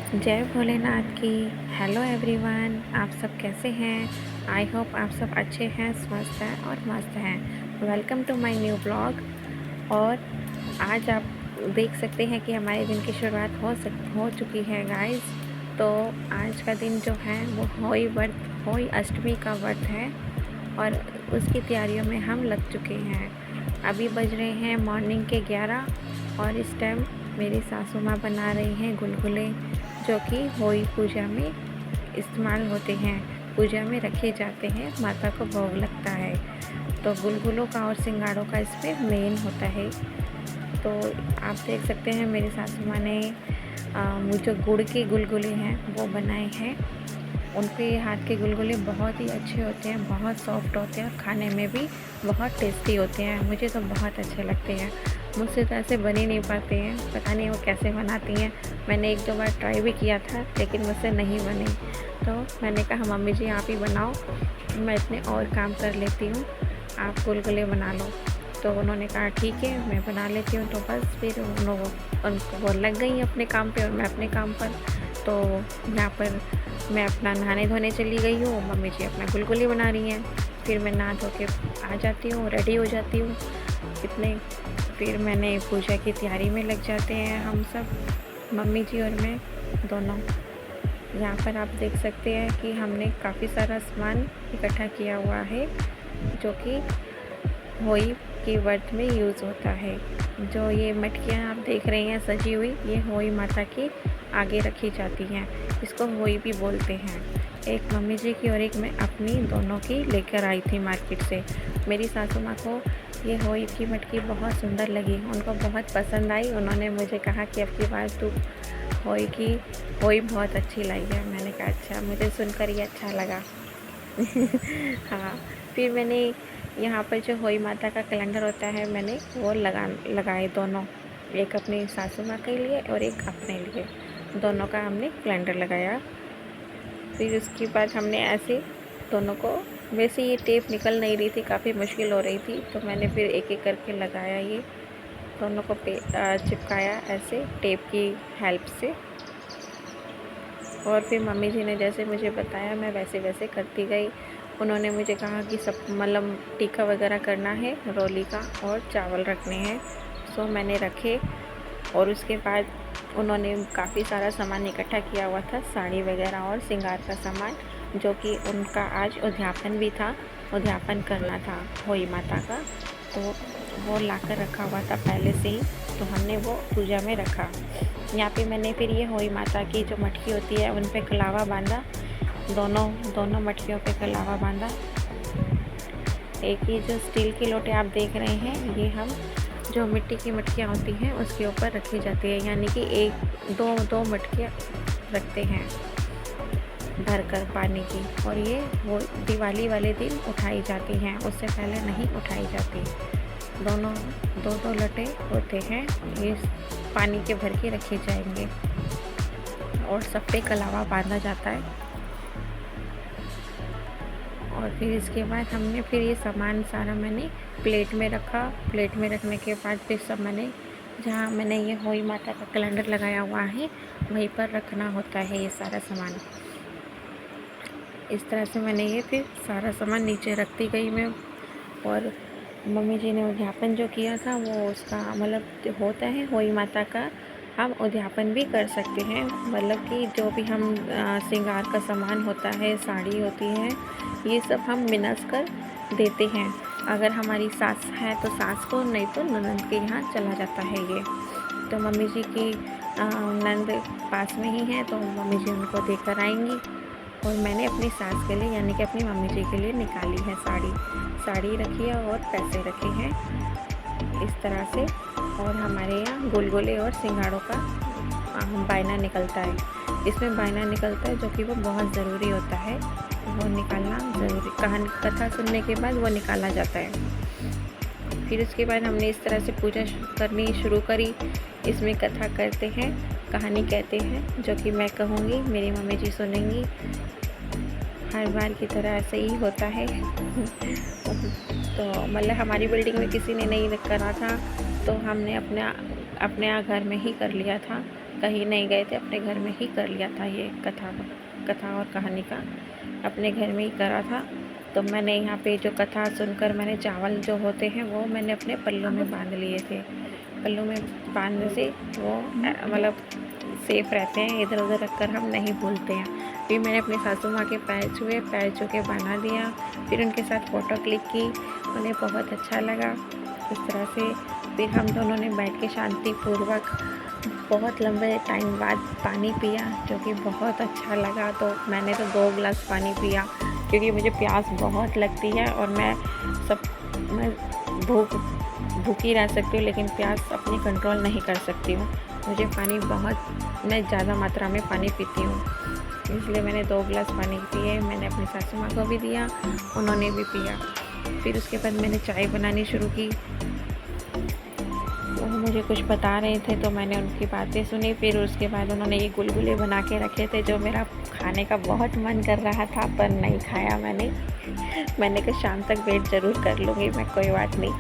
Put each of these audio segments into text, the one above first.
जय भोलेनाथ की। Hello everyone, आप सब कैसे हैं? आई होप आप सब अच्छे हैं, स्वस्थ हैं और मस्त हैं। Welcome to my new blog. और आज आप देख सकते हैं कि हमारे दिन की शुरुआत हो चुकी है गाइस। तो आज का दिन जो है वो होई अष्टमी का व्रत है और उसकी तैयारियों में हम लग चुके हैं। अभी बज रहे हैं मॉर्निंग के 11 और इस टाइम मेरी सासू माँ बना रही हैं गुलगुले, जो कि होई पूजा में इस्तेमाल होते हैं, पूजा में रखे जाते हैं, माता को भोग लगता है। तो गुलगुलों का और सिंगाड़ों का इसमें मेन होता है। तो आप देख सकते हैं मेरी सासू माँ ने जो गुड़ के गुलगुले हैं वो बनाए हैं। उनके हाथ के गुलगुले बहुत ही अच्छे होते हैं, बहुत सॉफ्ट होते हैं और खाने में भी बहुत टेस्टी होते हैं। मुझे तो बहुत अच्छे लगते हैं। मुझसे तो ऐसे बन ही नहीं पाते हैं, पता नहीं वो कैसे बनाती हैं। मैंने एक दो बार ट्राई भी किया था लेकिन मुझसे नहीं बने। तो मैंने कहा मम्मी जी आप ही बनाओ, मैं इतने और काम कर लेती हूँ, आप गुलगुले बना लो। तो उन्होंने कहा ठीक है मैं बना लेती हूँ। तो बस फिर उनको वो लग गई अपने काम पे और मैं अपने काम पर। तो यहाँ पर मैं अपना नहाने धोने चली गई हूँ, मम्मी जी अपना गुलगुले बना रही हैं। फिर मैं नहा धो के आ जाती हूँ, रेडी हो जाती हूँ इतने। फिर मैंने पूजा की तैयारी में लग जाते हैं हम सब, मम्मी जी और मैं दोनों। यहाँ पर आप देख सकते हैं कि हमने काफ़ी सारा सामान इकट्ठा किया हुआ है जो कि होई के व्रत में यूज़ होता है। जो ये मटकियाँ आप देख रहे हैं सजी हुई, ये होई माता की आगे रखी जाती हैं। इसको होई भी बोलते हैं। एक मम्मी जी की और एक मैं अपनी दोनों की लेकर आई थी मार्केट से। मेरी सासू माँ को ये होई की मटकी बहुत सुंदर लगी, उनको बहुत पसंद आई। उन्होंने मुझे कहा कि अब की बार तू होई बहुत अच्छी लाई है। मैंने कहा अच्छा, मुझे सुनकर ये अच्छा लगा। हाँ, फिर मैंने यहाँ पर जो होई माता का कैलेंडर होता है मैंने वो लगाए दोनों, एक अपनी सासू माँ के लिए और एक अपने लिए, दोनों का हमने कैलेंडर लगाया। फिर उसके बाद हमने ऐसे दोनों को, वैसे ये टेप निकल नहीं रही थी, काफ़ी मुश्किल हो रही थी, तो मैंने फिर एक एक करके लगाया, ये दोनों को चिपकाया ऐसे टेप की हेल्प से। और फिर मम्मी जी ने जैसे मुझे बताया मैं वैसे वैसे करती गई। उन्होंने मुझे कहा कि सब मतलब टीका वगैरह करना है, रोली का और चावल रखने हैं। सो मैंने रखे और उसके बाद उन्होंने काफ़ी सारा सामान इकट्ठा किया हुआ था, साड़ी वगैरह और श्रृंगार का सामान, जो कि उनका आज उद्यापन भी था, उद्यापन करना था होई माता का। तो वो लाकर रखा हुआ था पहले से ही, तो हमने वो पूजा में रखा। यहाँ पे मैंने फिर ये होई माता की जो मटकी होती है उन पे कलावा बांधा, दोनों मटकियों पे कलावा बांधा। एक ही जो स्टील की लोटे आप देख रहे हैं, ये हम जो मिट्टी की मटकियाँ होती हैं उसके ऊपर रखी जाती है, यानी कि एक दो मटकियाँ रखते हैं भरकर पानी की। और ये वो दिवाली वाले दिन उठाई जाती हैं, उससे पहले नहीं उठाई जाती। दोनों दो लटे होते हैं, ये पानी के भर के रखे जाएंगे और सब पे कलावा बांधा जाता है। और फिर इसके बाद हमने फिर ये सामान सारा मैंने प्लेट में रखा। प्लेट में रखने के बाद फिर सब मैंने, जहाँ मैंने ये होई माता का कैलेंडर लगाया हुआ है वहीं पर रखना होता है ये सारा सामान। इस तरह से मैंने ये फिर सारा सामान नीचे रखती गई मैं। और मम्मी जी ने उद्यापन जो किया था वो उसका मतलब होता है होई माता का, हम उद्यापन भी कर सकते हैं। मतलब कि जो भी हम श्रृंगार का सामान होता है, साड़ी होती है, ये सब हम मिनस कर देते हैं। अगर हमारी सास है तो सास को, नहीं तो ननद के यहाँ चला जाता है ये। तो मम्मी जी की ननद पास में ही है, तो मम्मी जी उनको देकर आएंगी। और मैंने अपनी सास के लिए यानी कि अपनी मम्मी जी के लिए निकाली है साड़ी रखी है और पैसे रखे हैं इस तरह से। और हमारे यहाँ गुलगुले और सिंघाड़ों का बायना निकलता है। इसमें बायना निकलता है जो कि वो बहुत ज़रूरी होता है, वो निकालना ज़रूरी, कहानी कथा सुनने के बाद वो निकाला जाता है। फिर उसके बाद हमने इस तरह से पूजा करनी शुरू करी। इसमें कथा करते हैं, कहानी कहते हैं, जो कि मैं कहूँगी, मेरी मम्मी जी सुनेंगी। हर बार की तरह ऐसे ही होता है। तो मतलब हमारी बिल्डिंग में किसी ने नहीं करा था, तो हमने अपने घर में ही कर लिया था कहीं नहीं गए थे, अपने घर में ही कर लिया था। ये कथा और कहानी का अपने घर में ही करा था। तो मैंने यहाँ पे जो कथा सुनकर मैंने चावल जो होते हैं वो मैंने अपने पल्लों में बांध लिए थे। पल्लों में बांधने से वो मतलब सेफ रहते हैं, इधर उधर रखकर हम नहीं भूलते हैं। फिर मैंने अपनी सासू माँ के पैर छू के बना दिया। फिर उनके साथ फ़ोटो क्लिक की, उन्हें बहुत अच्छा लगा इस तरह से। फिर हम दोनों ने बैठ के शांतिपूर्वक बहुत लंबे टाइम बाद पानी पिया, जो कि बहुत अच्छा लगा। तो मैंने तो 2 गिलास पानी पिया, क्योंकि मुझे प्यास बहुत लगती है और मैं भूखी रह सकती हूँ, लेकिन प्यास अपनी कंट्रोल नहीं कर सकती हूँ। मुझे मैं ज़्यादा मात्रा में पानी पीती हूँ, इसलिए मैंने 2 गिलास पानी पिए। मैंने अपनी सासू माँ को भी दिया, उन्होंने भी पिया। फिर उसके बाद मैंने चाय बनानी शुरू की। वो मुझे कुछ बता रहे थे तो मैंने उनकी बातें सुनी। फिर उसके बाद उन्होंने ये गुलगुले बना के रखे थे, जो मेरा खाने का बहुत मन कर रहा था, पर नहीं खाया मैंने कहा शाम तक वेट ज़रूर कर लूँगी मैं, कोई बात नहीं।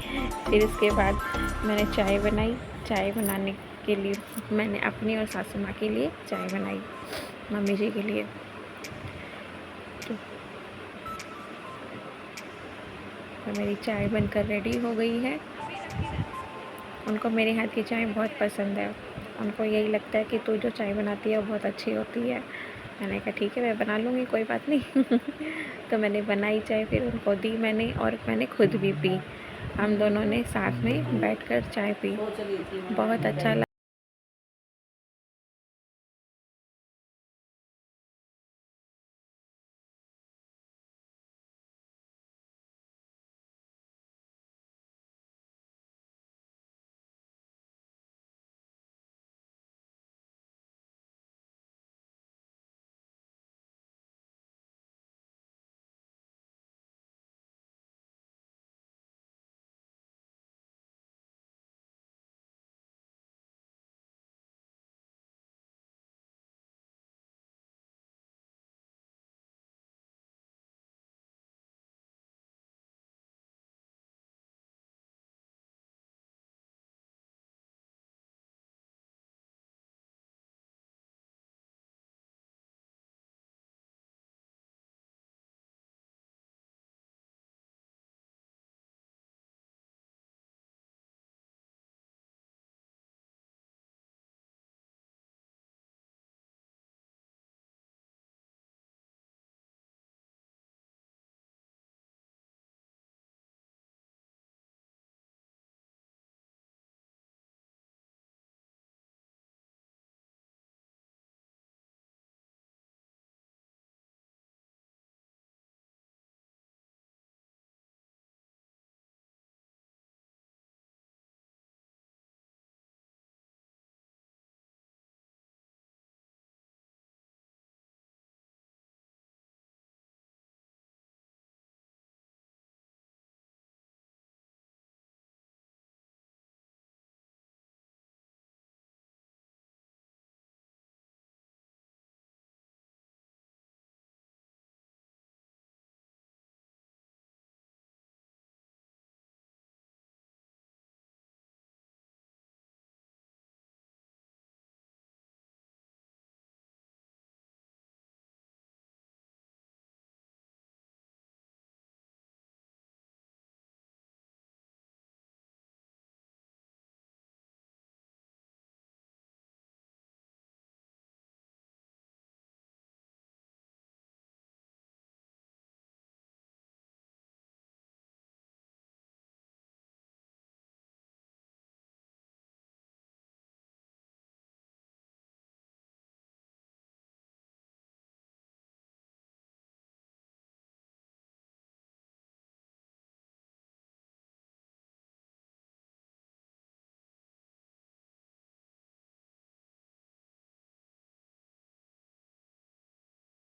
फिर उसके बाद मैंने चाय बनाई। चाय बनाने के लिए मैंने अपनी और सासू माँ के लिए चाय बनाई, मम्मी जी के लिए। तो मेरी चाय बनकर रेडी हो गई है। उनको मेरे हाथ की चाय बहुत पसंद है। उनको यही लगता है कि तू जो चाय बनाती है वो बहुत अच्छी होती है। मैंने कहा ठीक है, मैं बना लूँगी, कोई बात नहीं। तो मैंने बनाई चाय, फिर उनको दी मैंने, और मैंने खुद भी पी। हम दोनों ने साथ में बैठकर चाय पी, बहुत अच्छा लगा।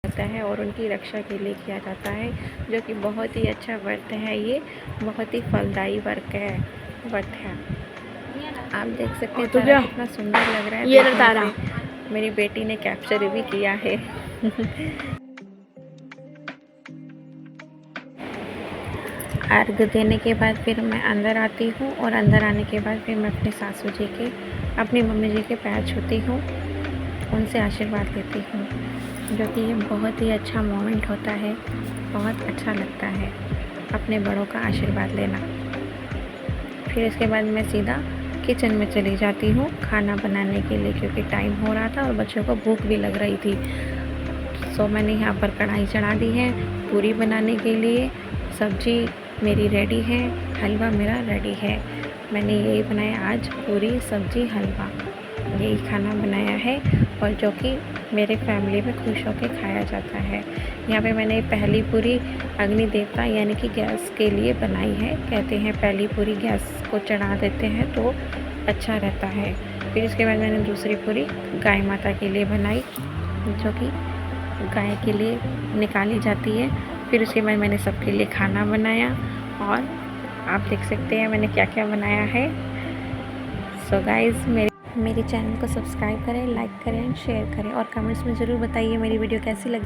है और उनकी रक्षा के लिए किया जाता है, जो कि बहुत ही अच्छा व्रत है। ये बहुत ही फलदायी व्रत है। आप देख सकते हैं तारा कितना सुंदर लग रहा है। ये तारा मेरी बेटी ने कैप्चर भी किया है। अर्घ देने के बाद फिर मैं अंदर आती हूँ, और अंदर आने के बाद फिर मैं अपनी सासू जी के, अपनी मम्मी जी के पैर छूती हूँ। उनसे आशीर्वाद लेती हूँ, जो कि ये बहुत ही अच्छा मोमेंट होता है। बहुत अच्छा लगता है अपने बड़ों का आशीर्वाद लेना। फिर इसके बाद मैं सीधा किचन में चली जाती हूँ खाना बनाने के लिए, क्योंकि टाइम हो रहा था और बच्चों को भूख भी लग रही थी। सो मैंने यहाँ पर कढ़ाई चढ़ा दी है पूरी बनाने के लिए। सब्जी मेरी रेडी है, हलवा मेरा रेडी है। मैंने यही बनाया आज, पूरी सब्जी हलवा, यही खाना बनाया है और जो कि मेरे फैमिली में खुश होकर खाया जाता है। यहाँ पे मैंने पहली पूरी अग्नि देवता यानी कि गैस के लिए बनाई है। कहते हैं पहली पूरी गैस को चढ़ा देते हैं तो अच्छा रहता है। फिर इसके बाद मैंने दूसरी पूरी गाय माता के लिए बनाई, जो कि गाय के लिए निकाली जाती है। फिर उसके बाद मैंने सबके लिए खाना बनाया और आप देख सकते हैं मैंने क्या क्या बनाया है। सो गाइज़, मेरे चैनल को सब्सक्राइब करें, लाइक करें, शेयर करें और कमेंट्स में ज़रूर बताइए मेरी वीडियो कैसी लगी।